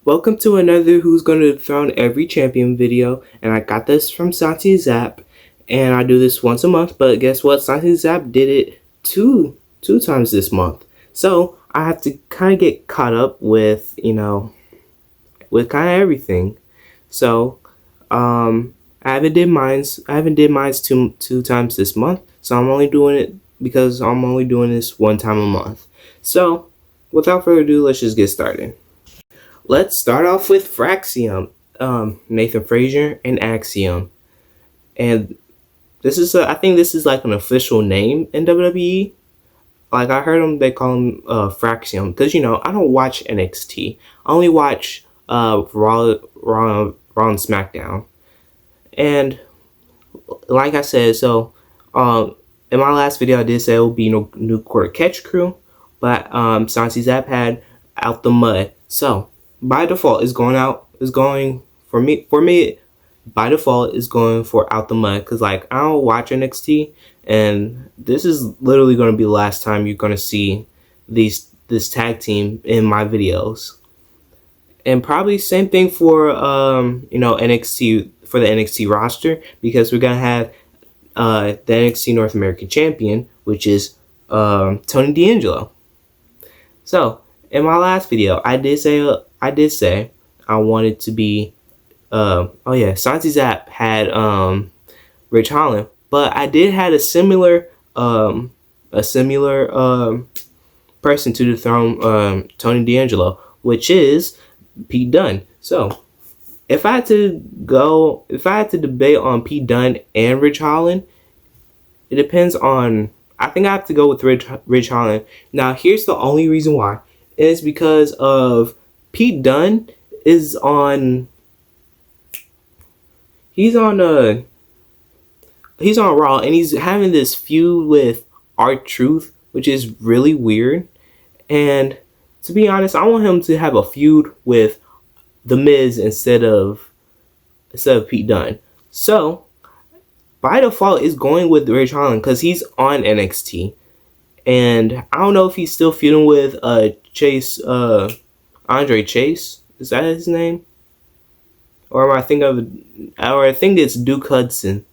Welcome to another Who's Gonna Dethrone Every Champion video, and I got this from Santi Zap, and I do this once a month, but guess what? Santi Zap did it two times this month. So I have to kind of get caught up with, with kind of everything. So, I haven't did mines two times this month, so I'm only doing it because I'm only doing this one time a month. So, without further ado, let's just get started. Let's start off with Fraxium, Nathan Frazier, and Axiom. And I think this is like an official name in WWE. Like I heard they call him Fraxium because I don't watch NXT. I only watch Raw and SmackDown. And like I said, in my last video I did say it would be New Court Catch Crew, but Santi Zap had Out the Mud. So by default is going for me by default is going for Out the Mud because like I don't watch NXT, and this is literally going to be the last time you're going to see this tag team in my videos. And probably same thing for NXT, for the NXT roster, because we're going to have the NXT North American Champion, which is Tony D'Angelo. So in my last video, I did say I wanted to be Santi Zap had Rich Holland, but I did had a similar person to dethrone Tony D'Angelo, which is Pete Dunne. So if I had to debate on Pete Dunne and Rich Holland, it depends on. I think I have to go with Rich Holland. Now, here's the only reason why. It's because of Pete Dunne is on. He's on Raw, and he's having this feud with R-Truth, which is really weird. And to be honest, I want him to have a feud with The Miz instead of Pete Dunne. So by default, is going with Rich Holland because he's on NXT, and I don't know if he's still feuding with Chase, Andre Chase. Is that his name? Or am I thinking of? Or I think it's Duke Hudson.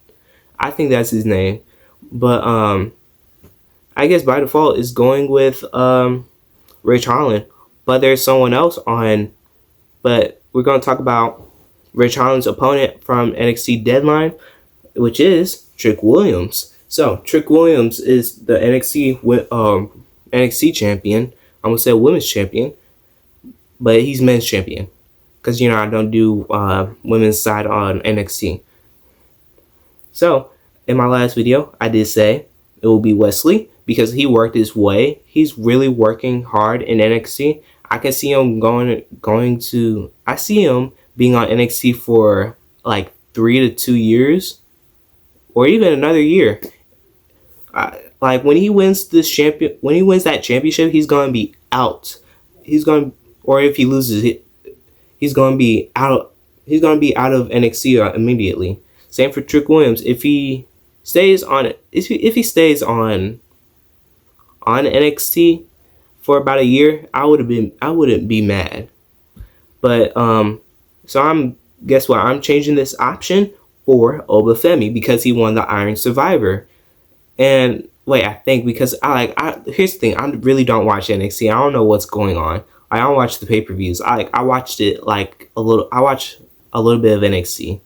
I think that's his name. But I guess by default is going with Rich Holland. But there's someone else on. But we're gonna talk about Rich Holland's opponent from NXT Deadline, which is Trick Williams. So Trick Williams is the NXT champion. I'm gonna say women's champion, but he's men's champion because I don't do women's side on NXT. So in my last video, I did say it will be Wesley because he worked his way. He's really working hard in NXT. I can see him I see him being on NXT for like 3 to 2 years, or even another year. Like when he wins that championship, he's gonna be out. Or if he loses it, he's gonna be out. He's gonna be out of NXT immediately. Same for Trick Williams. If he stays on NXT for about a year, I wouldn't be mad. But guess what? I'm changing this option for Obafemi because he won the Iron Survivor. And wait, I think because here's the thing, I really don't watch NXT. I don't know what's going on. I don't watch the pay-per-views. I watched it I watched a little bit of NXT.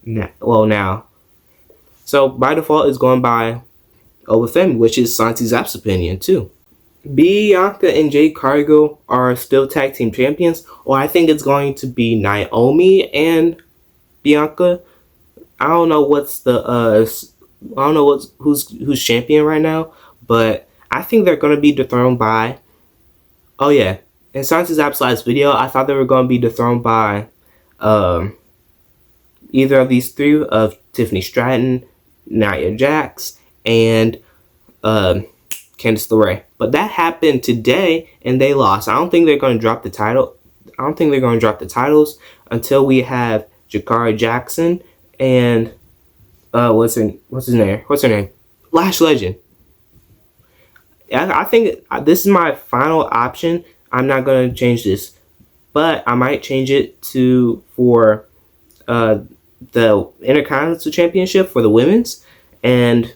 Now. So by default it's going by Obafemi, which is Santi Zap's opinion too. Bianca and Jade Cargill are still tag team champions, or I think it's going to be Naomi and Bianca. I don't know who's champion right now, but I think they're going to be dethroned by. Oh yeah, in Santi Zap's last video, I thought they were going to be dethroned by either of these three, of Tiffany Stratton, Nia Jax, and Candice LeRae. But that happened today, and they lost. I don't think they're going to drop the title. I don't think they're going to drop the titles until we have Jakara Jackson and what's her name? Lash Legend. I think this is my final option. I'm not going to change this. but I might change it to for uh, the Intercontinental Championship for the women's. And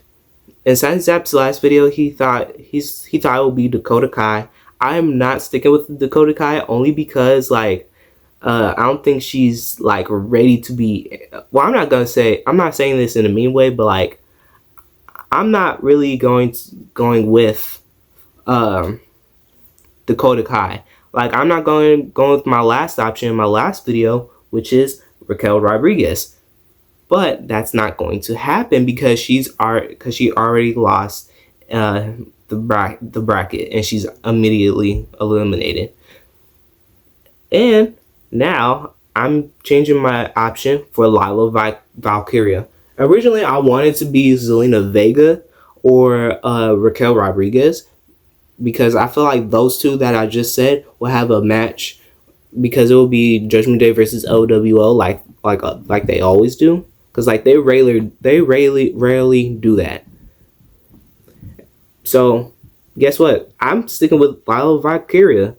in Science Zap's last video, he thought it would be Dakota Kai. I'm not sticking with Dakota Kai only because like I don't think she's like ready to be. Well, I'm not saying this in a mean way, but like I'm not really going with um, Dakota Kai. Like I'm not going with my last option in my last video, which is Raquel Rodriguez. But that's not going to happen because she already lost the bracket and she's immediately eliminated. And now I'm changing my option for Lila Valkyria. Originally, I wanted to be Zelina Vega or Raquel Rodriguez because I feel like those two that I just said will have a match because it will be Judgment Day versus OWO like they always do. Because like they rarely do that. So guess what? I'm sticking with Lila Valkyria.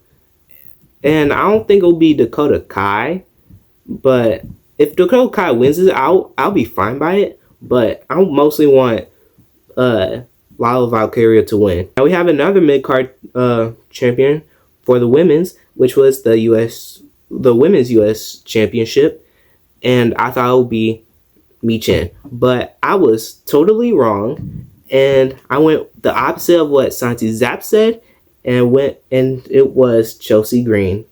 And I don't think it'll be Dakota Kai. But if Dakota Kai wins it, I'll be fine by it. But I mostly want Lila Valkyria to win. Now we have another mid-card champion for the women's, which was the women's US championship. And I thought it would be Michin. But I was totally wrong. And I went the opposite of what Santi Zap said and it was Chelsea Green.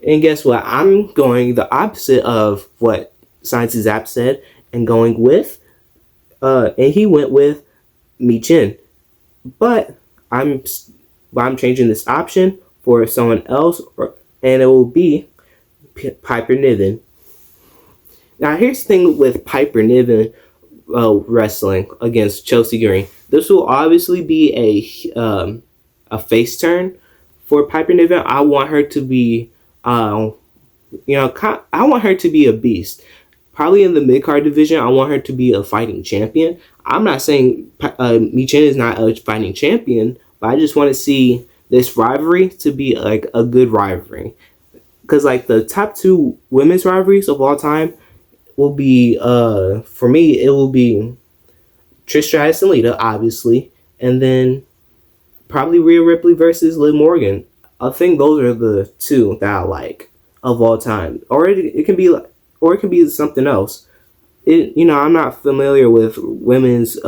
And guess what? I'm going the opposite of what Santi Zap said and going with and he went with Michin. But I'm changing this option for someone else and it will be Piper Niven. Now here's the thing with Piper Niven wrestling against Chelsea Green. This will obviously be a face turn for Piper Niven. I want her to be, I want her to be a beast. Probably in the mid card division, I want her to be a fighting champion. I'm not saying Michin is not a fighting champion, but I just want to see this rivalry to be like a good rivalry. Because like the top two women's rivalries of all time will be for me it will be Trish Stratus and Lita, obviously, and then probably Rhea Ripley versus Liv Morgan. I think those are the two that I like of all time. Or it can be something else. I'm not familiar with women's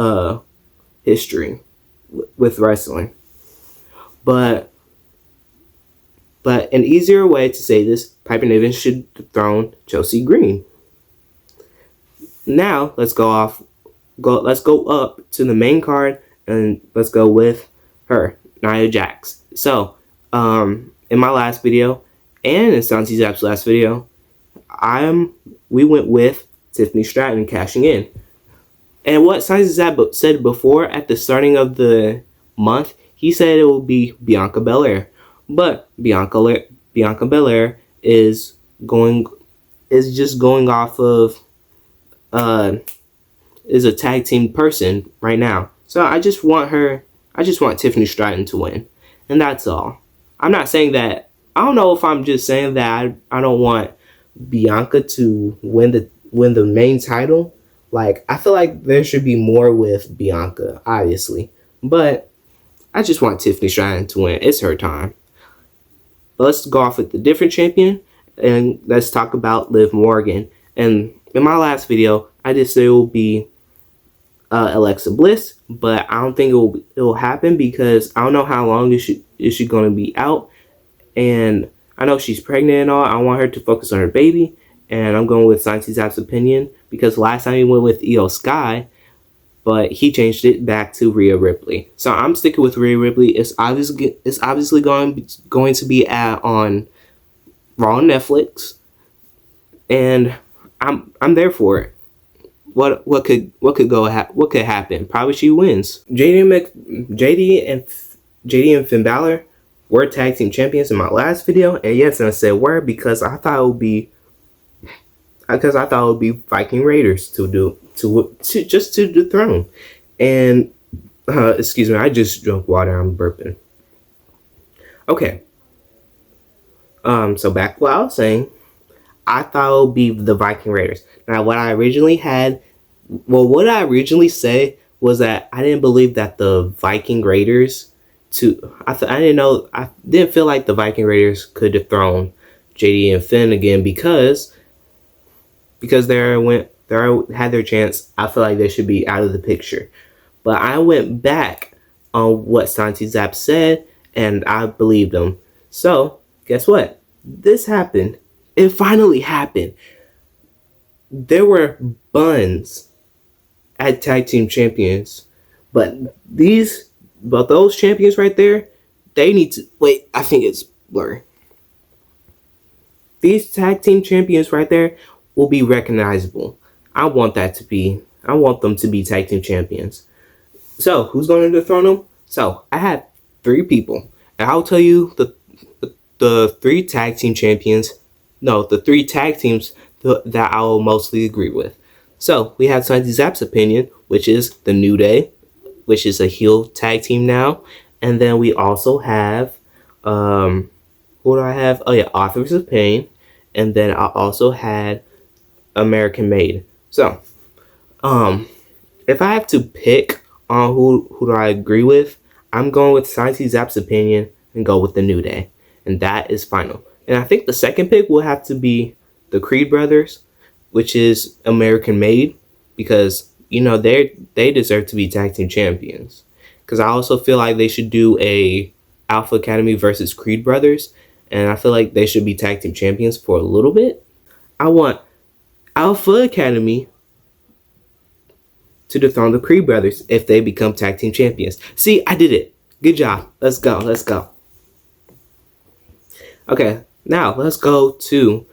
history with wrestling, but an easier way to say this: Piper Niven should dethrone Chelsea Green. Now let's go up to the main card and let's go with her, Nia Jax. So, in my last video and in Santi Zap's last video, we went with Tiffany Stratton cashing in. And what Santi Zap said before at the starting of the month, he said it will be Bianca Belair. But Bianca Belair is just going off of is a tag team person right now. So I just want Tiffany Stratton to win. And that's all. I'm not saying that, I don't know if I'm just saying that I don't want Bianca to win the main title. Like, I feel like there should be more with Bianca, obviously. But I just want Tiffany Stratton to win. It's her time. But let's go off with the different champion and let's talk about Liv Morgan. And in my last video, I just said it will be Alexa Bliss, but I don't think it will happen because I don't know how long is she going to be out, and I know she's pregnant and all. I want her to focus on her baby, and I'm going with Santi Zap's opinion because last time he went with Io Sky, but he changed it back to Rhea Ripley. So I'm sticking with Rhea Ripley. It's obviously going to be on Raw on Netflix, and I'm there for it. What could happen? Probably she wins. JD and Finn Balor were tag team champions in my last video, and yes, I said were because I thought it would be Viking Raiders to dethrone. And excuse me, I just drank water. I'm burping. Okay. So back what I was saying, I thought it would be the Viking Raiders. Now, what I originally had, well, what I originally said was that I didn't believe that the Viking Raiders I didn't know, I didn't feel like the Viking Raiders could dethrone JD and Finn again because they had their chance. I feel like they should be out of the picture. But I went back on what Santi Zap said, and I believed him. So guess what? This happened. It finally happened. There were buns at tag team champions, but those champions right there, they need to wait. I think it's blurry. These tag team champions right there will be recognizable. I want them to be tag team champions. So who's going to dethrone them? So I had 3 people, and I'll tell you the 3 tag team champions. No, the 3 tag teams that I will mostly agree with. So we have Santi Zap's opinion, which is the New Day, which is a heel tag team now, and then we also have who do I have? Oh yeah, Authors of Pain, and then I also had American Made. So if I have to pick on who do I agree with, I'm going with Santi Zap's opinion and go with the New Day, and that is final. And I think the second pick will have to be the Creed brothers, which is American Made, because they deserve to be tag team champions. Because I also feel like they should do a Alpha Academy versus Creed brothers, and I feel like they should be tag team champions for a little bit. I want Alpha Academy to dethrone the Creed brothers if they become tag team champions. See, I did it. Good job. Let's go. Let's go. Okay, now let's go to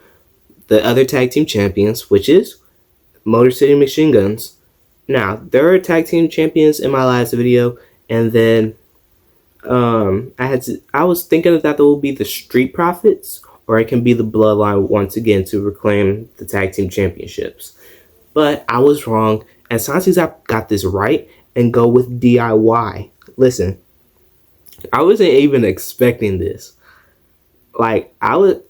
the other tag team champions, which is Motor City Machine Guns. Now, there are tag team champions in my last video, and then I was thinking that there will be the Street Profits, or it can be the Bloodline once again to reclaim the tag team championships. But I was wrong, and Santi Zap got this right and go with DIY. Listen, I wasn't even expecting this. Like I was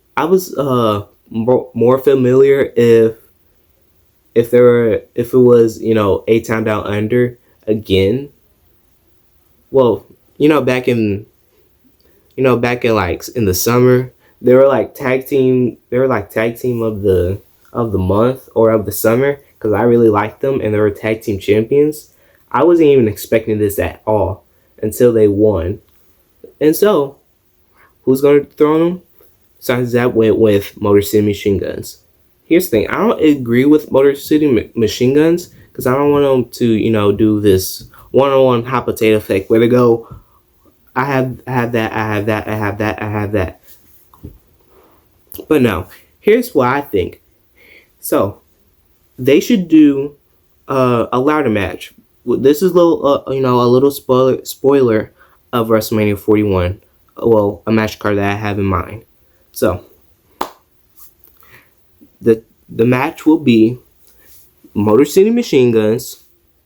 more familiar if it was, 8 Time Down Under again. Well, back in like in the summer, they were like tag team of the month or of the summer, because I really liked them and they were tag team champions. I wasn't even expecting this at all until they won. And so, who's going to throw them? Santi Zap went with Motor City Machine Guns. Here's the thing. I don't agree with Motor City Machine Guns because I don't want them to, do this one-on-one hot potato effect where they go, I have that, I have that, I have that, I have that. But no, here's what I think. So, they should do a ladder match. This is a little spoiler of WrestleMania 41. Well, a match card that I have in mind. So, the match will be Motor City Machine Guns,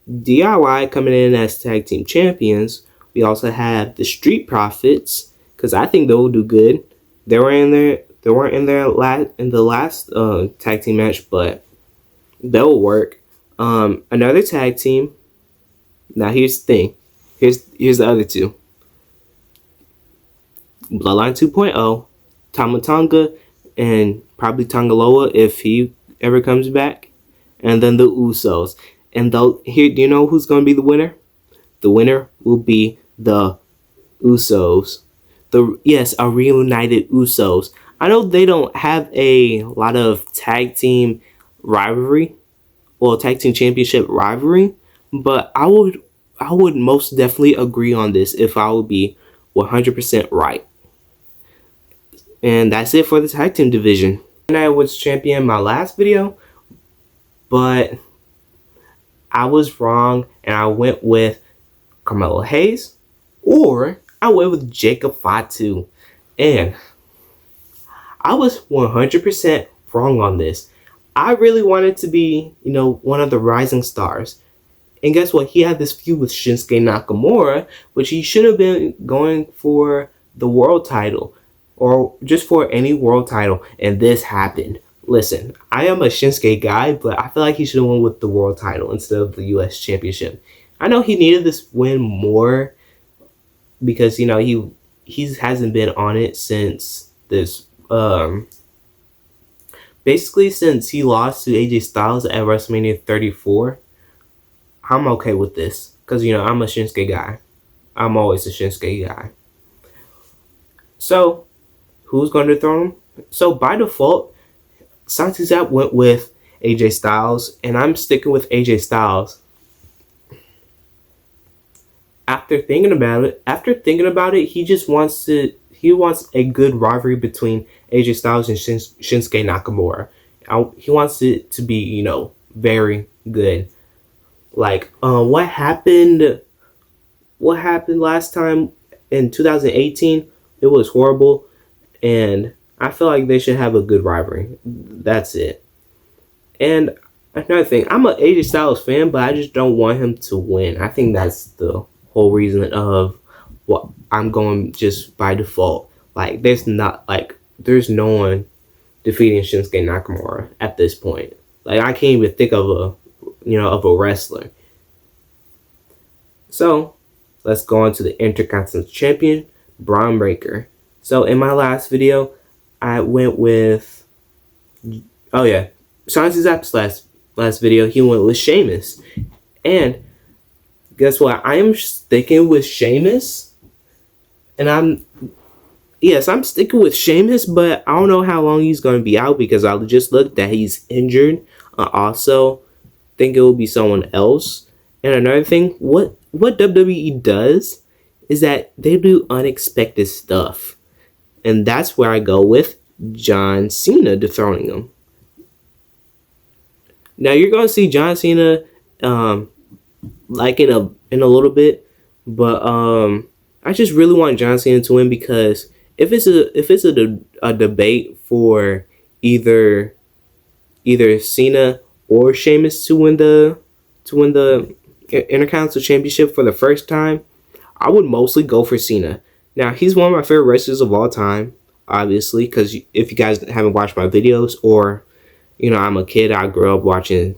DIY coming in as tag team champions. We also have the Street Profits, because I think they will do good. They weren't in the last tag team match, but they'll work. Another tag team. Now here's the thing. Here's the other 2. Bloodline 2.0, Tama Tonga, and probably Tongaloa if he ever comes back, and then the Usos. And do you know who's going to be the winner? The winner will be the Usos. A reunited Usos. I know they don't have a lot of tag team rivalry, tag team championship rivalry, but I would most definitely agree on this if I would be 100% right. And that's it for the tag team division. And I was champion in my last video, but I was wrong and I went with Carmelo Hayes, or I went with Jacob Fatu. And I was 100% wrong on this. I really wanted to be, one of the rising stars. And guess what? He had this feud with Shinsuke Nakamura, which he should have been going for the world title. or just for any world title, and this happened. Listen, I am a Shinsuke guy, but I feel like he should have won with the world title instead of the U.S. Championship. I know he needed this win more because he hasn't been on it since this basically since he lost to AJ Styles at WrestleMania 34. I'm okay with this because I'm a Shinsuke guy. I'm always a Shinsuke guy. So who's going to dethrone him? So by default, Santi Zap went with AJ Styles, and I'm sticking with AJ Styles. After thinking about it, he wants a good rivalry between AJ Styles and Shinsuke Nakamura. He wants it to be, very good. Like, what happened last time in 2018? It was horrible, and I feel like they should have a good rivalry. That's it. And another thing, I'm an AJ Styles fan, but I just don't want him to win. I think that's the whole reason of what I'm going just by default. Like, there's no one defeating Shinsuke Nakamura at this point. Like, I can't even think of a wrestler. So let's go on to the Intercontinental Champion, Braun Breaker. So in my last video, I went with Santi Zap's last video, he went with Sheamus. And guess what? I am sticking with Sheamus. And I'm sticking with Sheamus, but I don't know how long he's going to be out because I just looked that he's injured. I also think it will be someone else. And another thing, what WWE does is that they do unexpected stuff. And that's where I go with John Cena dethroning him. Now you're gonna see John Cena like in a little bit, but I just really want John Cena to win because if it's a debate for either Cena or Sheamus to win the Intercontinental Championship for the first time, I would mostly go for Cena. Now he's one of my favorite wrestlers of all time, obviously, because if you guys haven't watched my videos or I'm a kid. I grew up watching,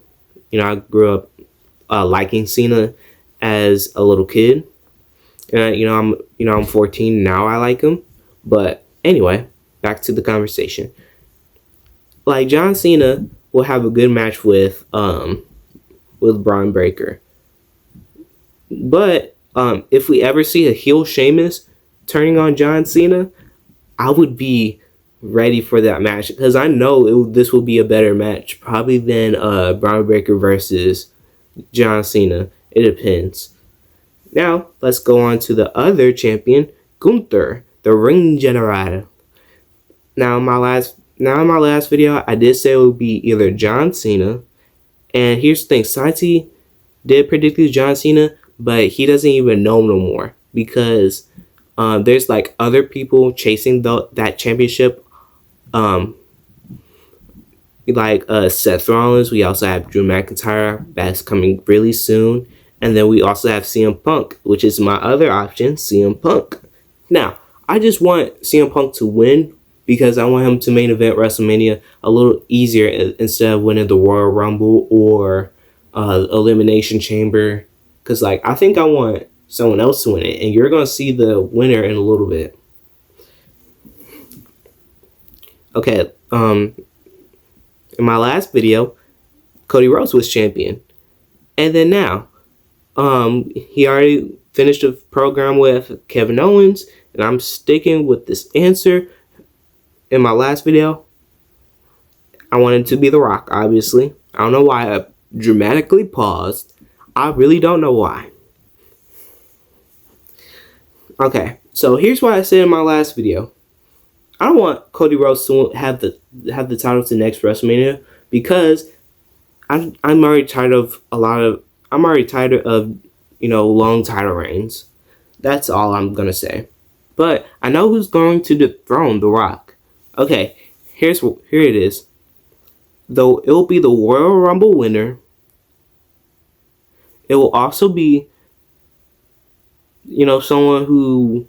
liking Cena as a little kid. And I'm 14 now. I like him. But anyway, back to the conversation. Like John Cena will have a good match with Braun Breaker. But if we ever see a heel Sheamus turning on John Cena, I would be ready for that match because I know this will be a better match probably than Braun Breaker versus John Cena. It depends. Now let's go on to the other champion, Gunther, the Ring General. Now in my last video, I did say it would be either John Cena, and here's the thing: Santi did predict John Cena, but he doesn't even know no more because there's like other people chasing that championship. Like Seth Rollins, we also have Drew McIntyre that's coming really soon, and then we also have CM Punk, which is my other option, CM Punk. Now, I just want CM Punk to win because I want him to main event WrestleMania a little easier instead of winning the Royal Rumble or Elimination Chamber. Because I think I want someone else to win it, and you're gonna see the winner in a little bit. Okay, in my last video, Cody Rhodes was champion. And then now, he already finished a program with Kevin Owens, and I'm sticking with this answer. In my last video, I wanted to be The Rock, obviously. I don't know why I dramatically paused. I really don't know why. Okay, so here's what I said in my last video. I don't want Cody Rhodes to have the title to next WrestleMania because I'm already tired of long title reigns. That's all I'm gonna say. But I know who's going to dethrone The Rock. Okay, here it is. Though it will be the Royal Rumble winner. It will also be someone who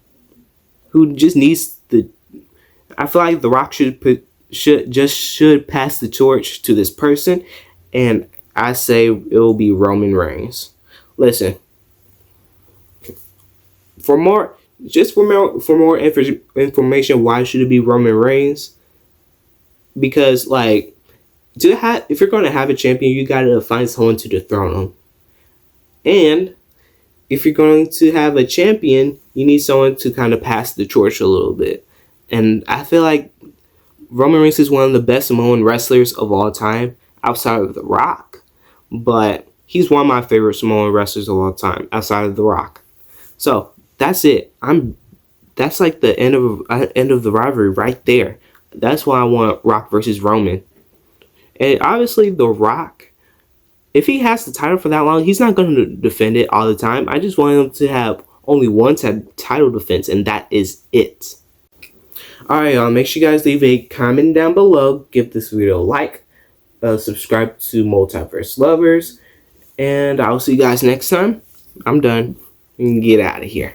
just needs I feel like The Rock should pass the torch to this person, and I say it will be Roman Reigns. Listen, for more information, why should it be Roman Reigns? Because like if you're going to have a champion, you got to find someone to dethrone him, and if you're going to have a champion, you need someone to kind of pass the torch a little bit. And I feel like Roman Reigns is one of the best Samoan wrestlers of all time outside of The Rock. But he's one of my favorite Samoan wrestlers of all time outside of The Rock. So that's it. That's like the end of the rivalry right there. That's why I want Rock versus Roman. And obviously The Rock, if he has the title for that long, he's not going to defend it all the time. I just want him to have only one title defense, and that is it. Alright, y'all. Make sure you guys leave a comment down below. Give this video a like. Subscribe to Multiverse Lovers. And I'll see you guys next time. I'm done. You can get out of here.